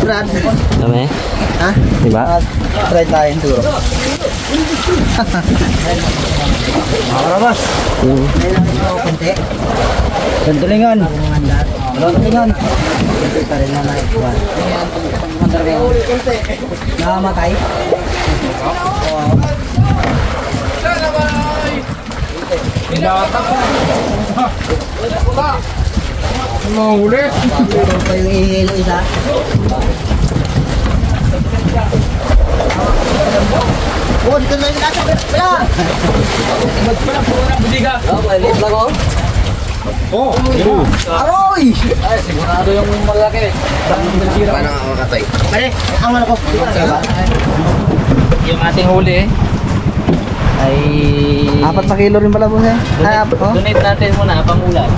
Brad. Kami? Ha? Diba? Try tayo siguro. Makarabas. Kailangan ito kunti. Gantulingan. Gantulingan. Ito rin na naikuan. Nakamatay. Mahuli. Meron pa yung ihilo isa. Oh, dito na yung nasa. Wala! Wala po na budiga. Oh, malit lang oh. Oh, Aroy! ay sigurado yung malaki. Paano nga makatay? Pare, ang ano ko. Yung ating huli ay 4 na kilo rin pala po siya. donate natin muna pangulam.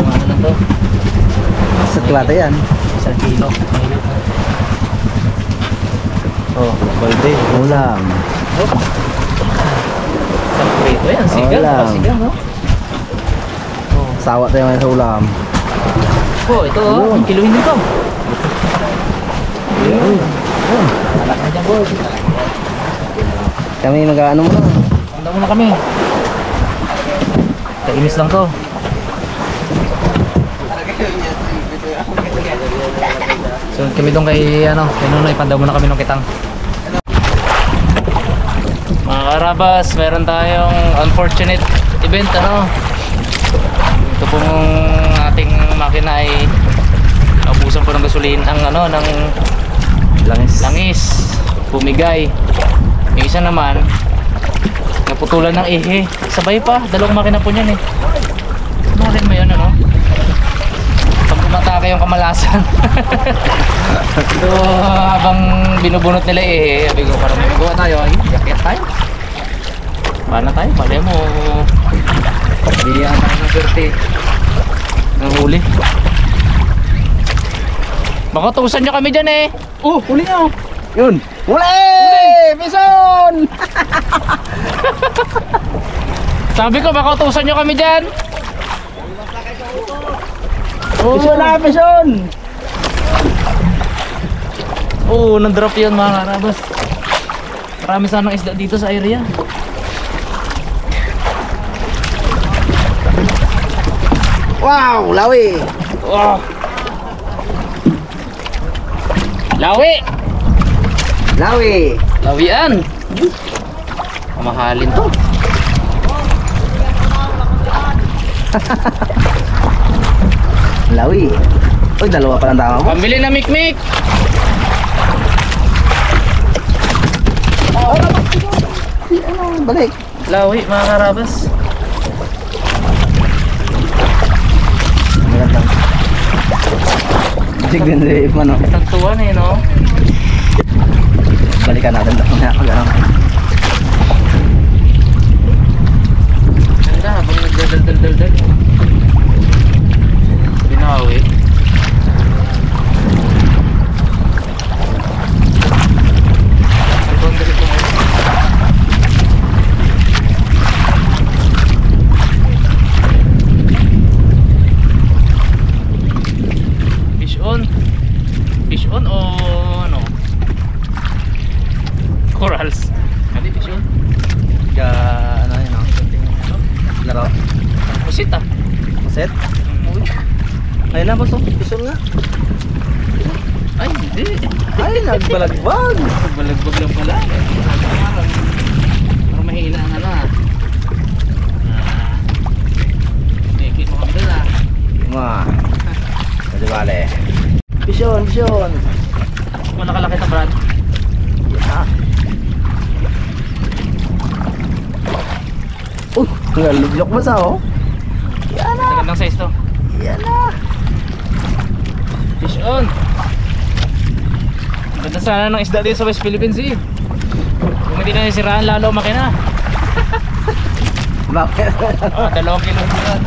Ano na to? Sa klata yan. 1 kilo. Oh, pwede. Ulam. Isang prito yan. Sigang. Ulam. Sigang, no? Sawa tayo ngayon sa ulam. Oh, ito oh. Kiluhin nito. Alak na dyan, boy. Kami mag-ano muna. Handa muna kami. Kainis lang to. So kami doon kay kay Nonoy, panda muna kami ng kitang. Mga karabas, meron tayong unfortunate event Ito pong ating makina ay naubusan po ng gasolina ng langis, bumigay. Yung isa naman naputulan ng ihe. Sabay pa, dalawang makina po niyan eh. Mahalin mo yun pag umatake yung kamalasan. So habang binubunot nila ihe, sabi ko parang may magawa tayo. Ay, yakit tayo. Paano tayo? Palay mo. Biyaan tayo ng swerte ng huli. Baka tusan nyo kami dyan eh. Huli nyo. Yun! Huli! Pison! Sabi ko baka tusan nyo kami dyan. Pison na! Pison! Nag-drop yun mga karabas. Marami sanang isda dito sa area. Wow! Lawi! Oh. Lawi! Lawi! Lawian! Mamahalin to. Lawi! Uy, dalawa pa lang tama mo. Pambili na mikmik! Balik! Lawi mga karabas. Magandang. Sigdan sa if ano. Tagtuan eh no? Balikan natin daw na pag ano. Ganda habang nagdadal-dal-dal. Binawi. Albon kasi ito ngayon. Fish on o ano? Corals. Ano fish on? Ano yun laro. Pusit ah. Set? Ayun na boss, pison nga. Ay hindi. Ay, nagbalagbag. Balagbag lang pala. Parang mahina ang Nakikita mo kami doon Mga. Kasi bale. Pison, pison. Kung nakalaki na Brad. Yeah. Lublok mo sa Yan na. Magandang size to. Yan na. Fish on. Ganda sana ng isda dito sa West Philippines eh. Kung hindi na siraan lalo makina. Bakit? 2 kilo yan.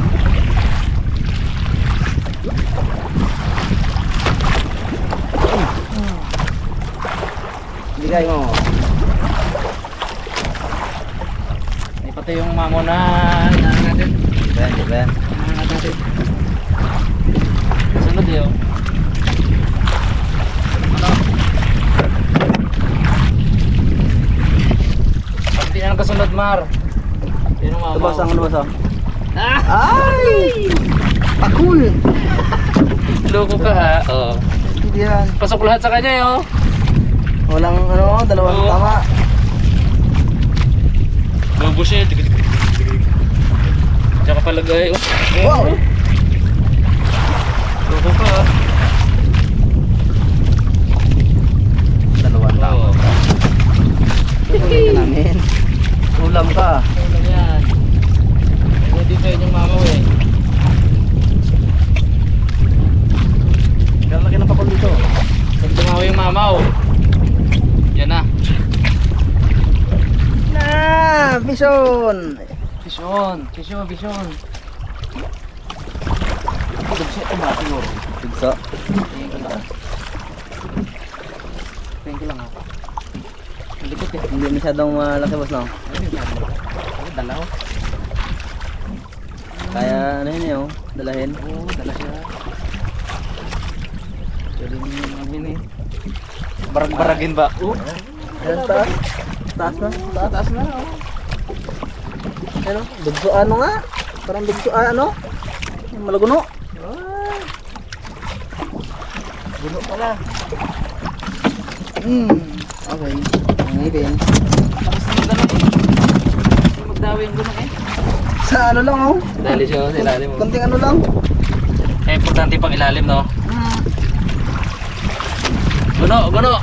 Bigay mo. Ito yung mamo na inaano natin. Yan, di ba yan? Inaangat natin. Sunod yun. Ano? Hindi na nagkasunod, Mar. Yun ang mamaw. Lubas ang lubas oh. Ah! Ay! Pakul! Loko ka ha. Oo. Hindi yan. Pasok lahat sa kanya yun. Walang ano, dalawang Oo. tama. Bobo siya. Tsaka palagay. Wow! Loko ka ha. Dalawang tama. Oo. Tutuloy na namin. Ulam ka. Ano yan? Pwede sa inyong mamaw eh. Kaya laki ng pakul dito. Pag tumawa yung mamaw. Yan na. Na! Bison! Vision. Vision. Vision. Dugsi ito ba siguro? Tigsa. Tingin ko lang. Tingin ko lang ha. Malikot eh. Hindi masyadong malaki boss no? Ano dalaw? Kaya ano yun yun, dalahin. Oo, dala siya. Pwede nyo namin eh. Barag-baragin ba? Ayan taas. Taas na. Taas na oh. Ano? Dugso ano nga? Parang dugso ano? Yung malaguno. Gulo pala. Okay. Ang ngipin. Lakas na yung ganun eh. Magdawi yung gulo eh. Sa ano lang oh. Dali siya sa ilalim mo. Konting ano lang. Eh, importante pang ilalim no? Guno, guno!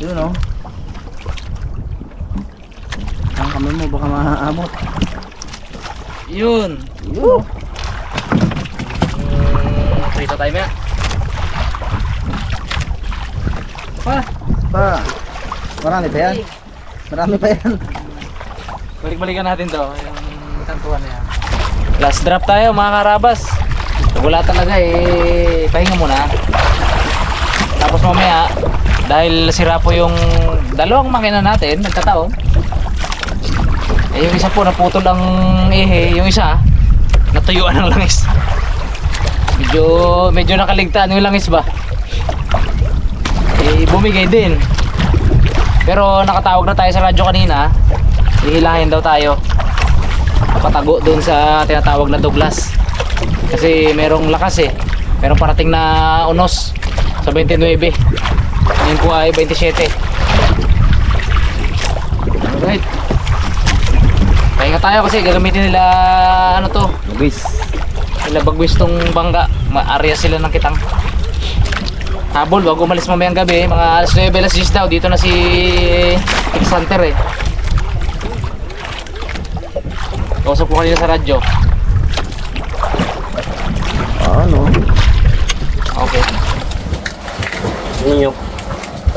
Yun oh. Ang kamay mo baka maaabot. Yun! Yun oh. Prito tayo maya. Pa. Marami pa yan. Marami pa yan. Balik-balikan natin to. Yung kantuan na yan. Last drop tayo mga karabas. Wala talaga eh. Pahinga muna. Tapos mamaya, dahil sira po yung dalawang makina natin, nagkataon. Eh yung isa po naputol ang ihe, yung isa natuyuan ng langis. Medyo nakaligtaan yung langis ba. Eh bumigay din. Pero nakatawag na tayo sa radyo kanina. Hihilahin daw tayo. Napatago doon sa tinatawag na Douglas. Kasi merong lakas eh. Merong parating na unos sa 29. Ngayon po ay 27. Alright. Pahinga tayo kasi gagamitin nila ano to, Lubis. nila bagwis tong bangga. Ma-area sila ng kitang. Habol bago umalis mamayang gabi, mga alas 9 alas 10 daw. Dito na si X-Hunter eh. Kausap ko kanina sa radyo. Ano? Okay. Ninyo.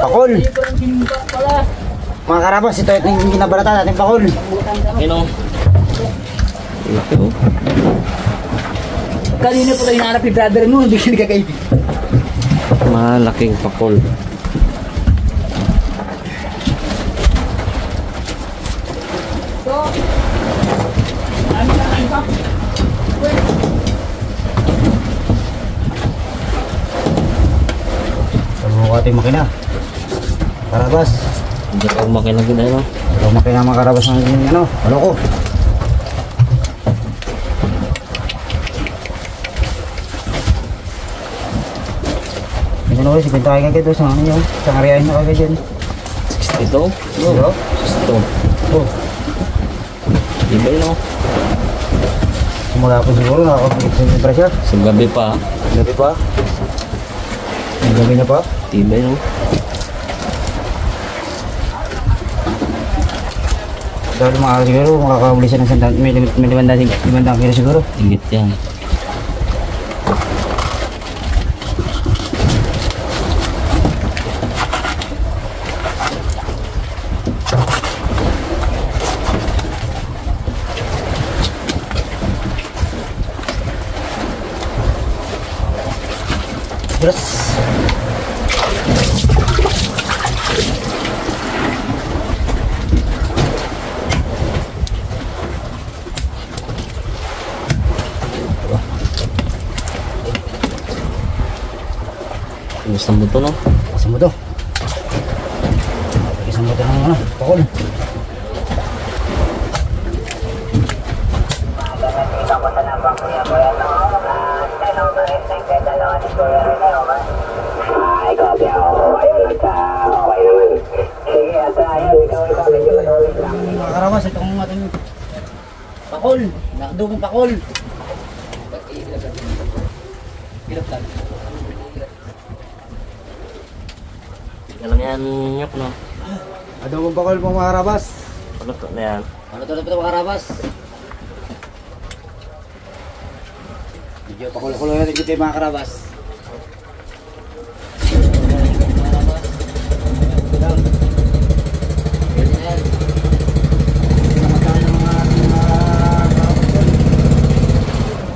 Pakul! Mga karabas, ito yung ginabalatan natin pakul. Ino. Ito. Kanina po tayo hinahanap ni brother mo, hindi ka nagkakaibig. Malaking pakul. Ano ating makina? Karabas. Hindi ko makinig na yun. Ito makina mga karabas ng ano, maloko. Ito na ulit, sipintahin ka kayo sa ano yun. Sa ngariyahin nyo kagad dyan. Ito? Oo. Ito. Oo. Iba yun o. Simula po siguro, nakakapagod sa presya. Sa gabi pa. Gabi pa. Ang gabi na pa. Iba yun o. Dahil mga araw siguro, makakahuli siya ng sandaan. May 500 kilo siguro. Ingit yan. Terus. Isang buto, no? Isang buto. Isang buto ng ano, pakol. Mga karawas, itong ating pakol. Nakadugong pakol. Alam yan, nyok, no? Adobong pakol po mga karabas. Paluto na yan. Ano to mga karabas? Medyo pakul-kulo natin dito mga karabas.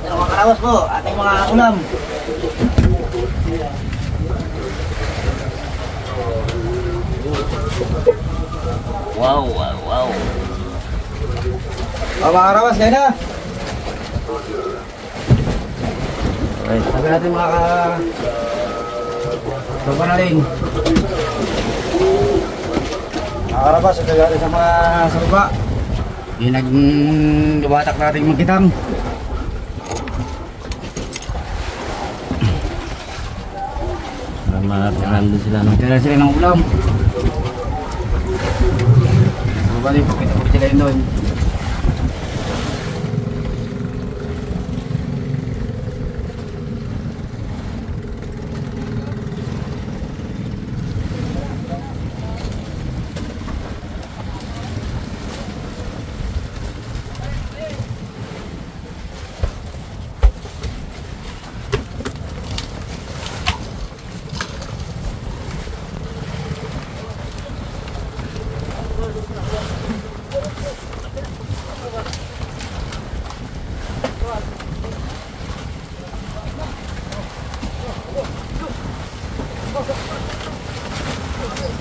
Mga karabas po, ating mga ulam. Wow, wow, wow. Mga karabas, kaya na. Alright. Sabi natin mga tropa natin. Mga karabas, sabi natin sa mga sa baba. Yung nag-gabatak natin magkitang. Nandun sila, no? Magdala sila ng ulam. Baba din, pakita ko sila yun doon.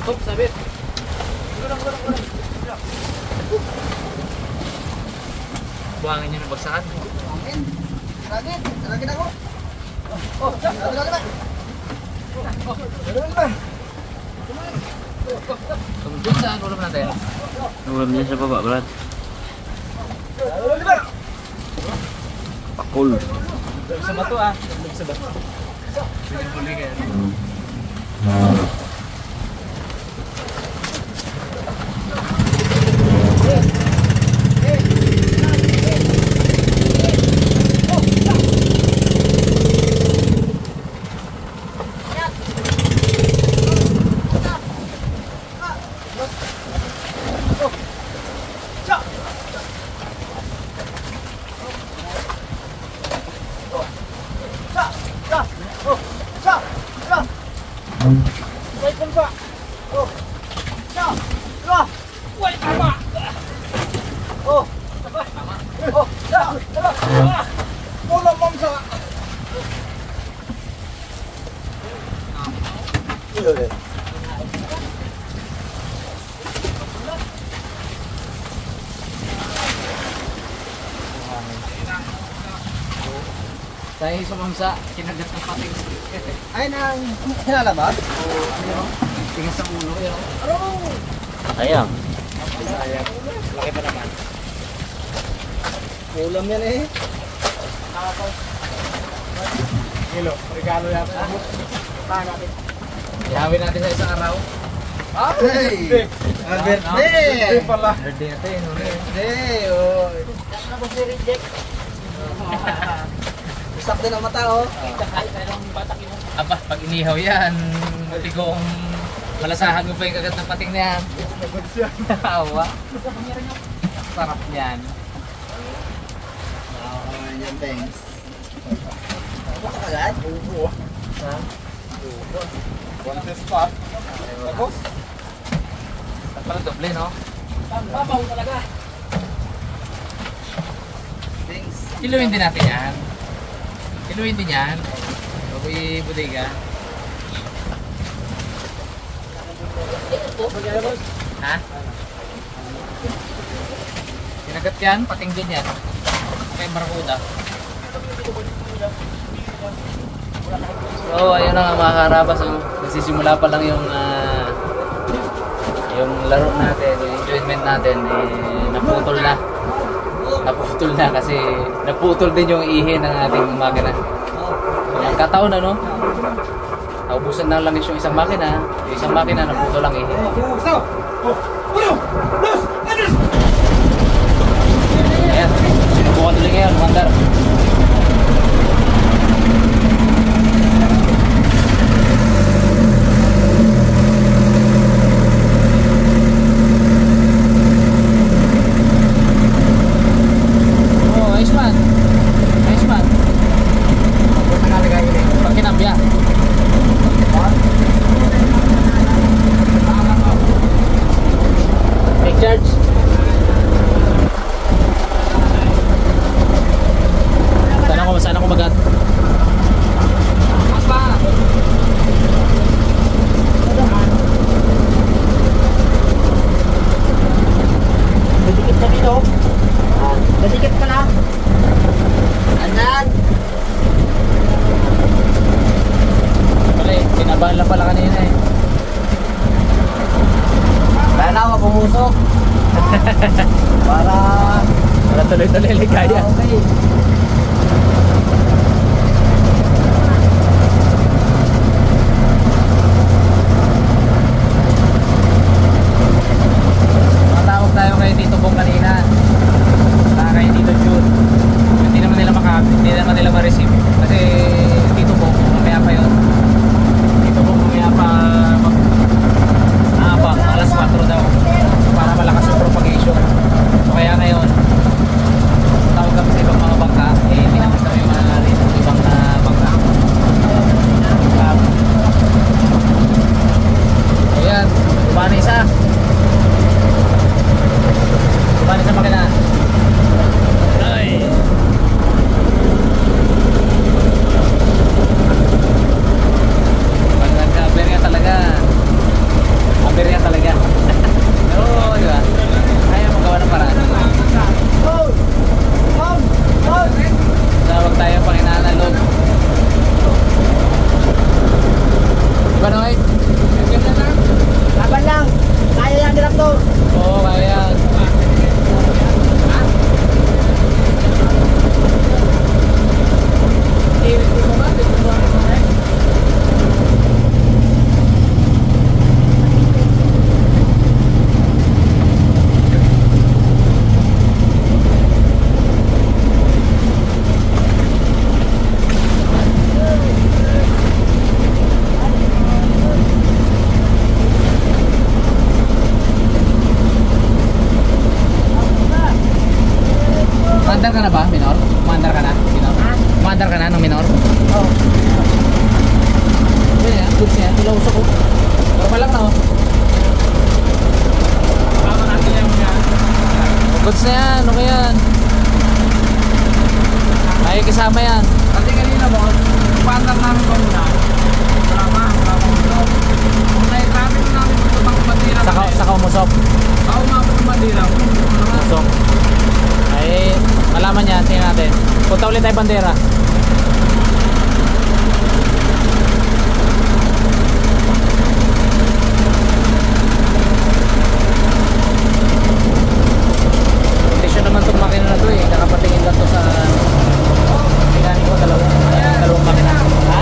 Top, sabit. Buhangin nyo ng bagsakan. Lagin ako. Oh, Tungkol saan ulam natin? Ulam niya sa baba, Brad. Pakul. Sa bato ah. Sa bato. Pili-puli kayo. Tayo sumamsa, kinagat ng pating. Ay, nang hinalabas? Tingin sa ulo. Yun. Sayang. Sayang. Laki pa naman. Ulam yan eh. Kilo, regalo yata. Tahan natin. Ihawin natin sa isang araw. Hey! Birthday! Birthday pala. Birthday natin. Birthday! Oh. Ano ba si reject? Isak din ang mata oh. Aba, pag inihaw yan, tigong malasahan mo pa yung kagat ng pating na yan. Awa. Sarap yan. Oh, yan thanks. Ano ka kagad? Oo. Ha? One spot. Tapos? Pala doble, no? Babaw talaga. Thanks. Kiluin din natin yan. Kiluin din yan. Bago i-bodega. Ha? Kinagat yan, pating din yan. Okay, barakuda. So, ayun na nga mga karabas. Nagsisimula pa lang yung laro natin, yung enjoyment natin, naputol na. Naputol na kasi naputol din yung ihi ng ating makina. Nagkataon na, no? Naubusan ng langis yung isang makina. Yung isang makina naputol ang ihi. Ayan, sinubukan tuloy ngayon, Mandar. Sana ako magat. Dadikit na dito. Dadikit ka na. Anan. Pare, kinabahan lang pala kanina eh. Kaya na ako pumusok. Para Tuloy-tuloy ligaya. okay. Matawag tayo kay Tito Bong kanina. Kay Tito June. Hindi naman nila ma-receive. Kasi Tito Bong, mamaya pa yun. Tito Bong, mamaya pa alas 4 daw. Para malakas yung propagation. So kaya ngayon, tawag kami sa ibang mga bangka. Hindi naman kami ma-rate ng ibang bangka. Ayan, bumana isa. Bumana sa makina. Ay! Nagka-aberya talaga. Aberya talaga. Pero, di ba? Kaya magawa ng paraan. Tawag tayo pang inanalog. Diba na ngayon? Laban lang. Kaya yan nila to. Oo, kaya yan. Mandar ka na ba, minor? Mandar ka na, minor? Mandar ka na ng minor? Oh. Pwede yan, goods yan, ilausok ko. Normal lang na oh. Goods na yan, okay yan. Ay, kasama yan. Kasi kanina boss, partner namin ko muna. Wala pa umusok. Kung nai-traffic namin ito pang bandira. Saka umusok. Ako umabot ng bandira. Umusok. Ay, malaman yan, tingnan natin. Punta ulit tayo bandera. Kondisyon naman itong makina na ito eh. Nakapatingin lang ito sa tingani ko, dalawang makina. Ha?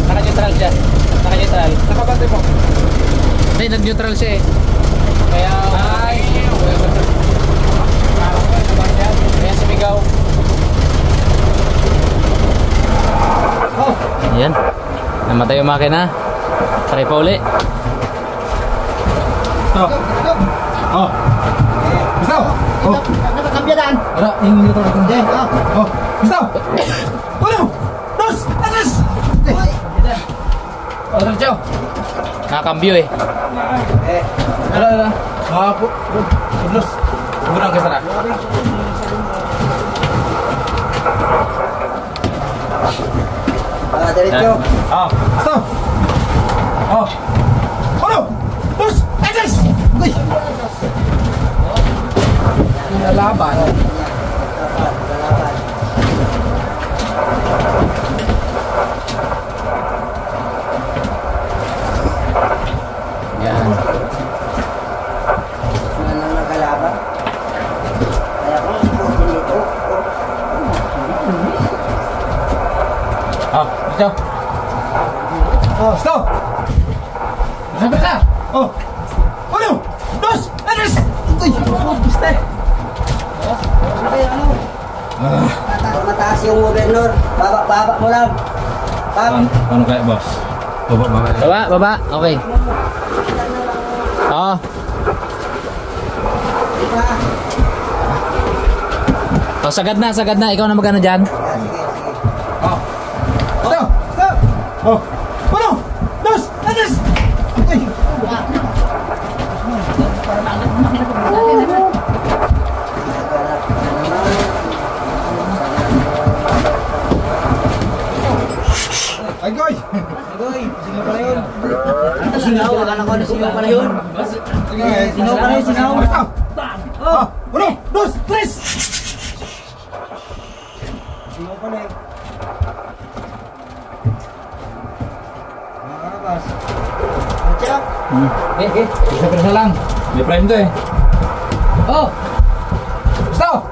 Naka-neutral siya. Naka-neutral. Nakabante po. Hindi, nag-neutral siya eh. Kaya... Ay! Kaya sumigaw. Ayan. Namatay yung makina. Try pa uli. Stop. Oh. Stop. Oh. Nakakambyadan. Wala, yung neutral ko. Hindi. Oh. Stop. Uno. Dos. Atas. Oh, Sergio. Nakakambyo eh. Wala. Ah, po. Dos. Kurang ke sana. Diretso. Ah. Stop. Oh. Uno. Dos. Atas. Uy. Lalaban. Yan. Ano nagkalaban? Kaya kung ikutin ito. Oh, ito. Oh, stop! Sabi ka! Oh! Ano? Dos! Anis! Uy! Biste! Ano? Mataas yung gobernador. Baba mo lang. Ano kaya, boss? Baba. Baba. Okay. Oo. Oh, sagad na. Ikaw na magano dyan. Oh! Stop! Stop! Oh! Ano? Dos! Anis! Uy! Ay, goy! Singaw pala yun. Akala ko na singaw pala yun. Singaw pala yun, singaw. Oh! Uno! Dos! Tres! Singaw pala yun. Nakakabas. Check. Isa lang. May prime to eh. Oh! Stop!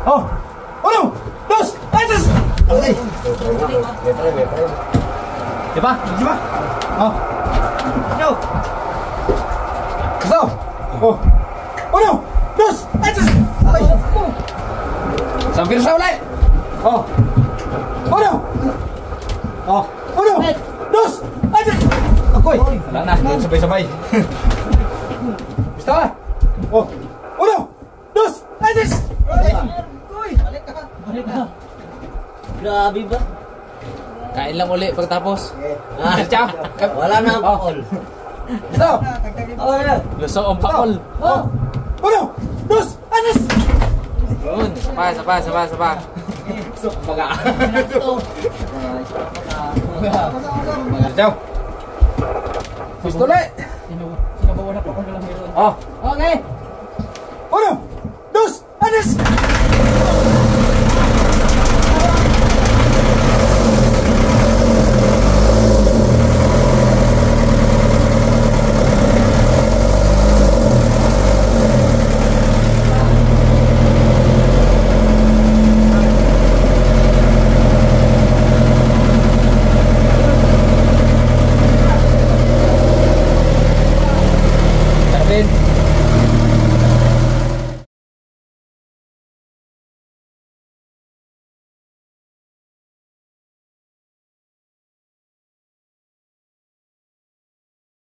Oh! Uno! Dos! Tres! Okay. Diba? Diba? Oh! Go! Stop! Oh! Uno! Dos! Tres! Ay! Sampir sa ulit! Oh! Uno! Oh! Uno! Dos! Tres! Akoy! Wala na, hindi sabay-sabay. Gusto ka? Oh! Uno! Dos! Tres! Koy! Balik ka. Grabe ba? Kain lang uli pagtapos. Ciao! Wala na ang pakol. Stop! Oh, yeah. Luso ang pakol. Oh! Uno! Dos! Tres! Yun. Sapa. Ciao! Pistole! Oh! Okay. Uno! Dos! Tres! Marvin!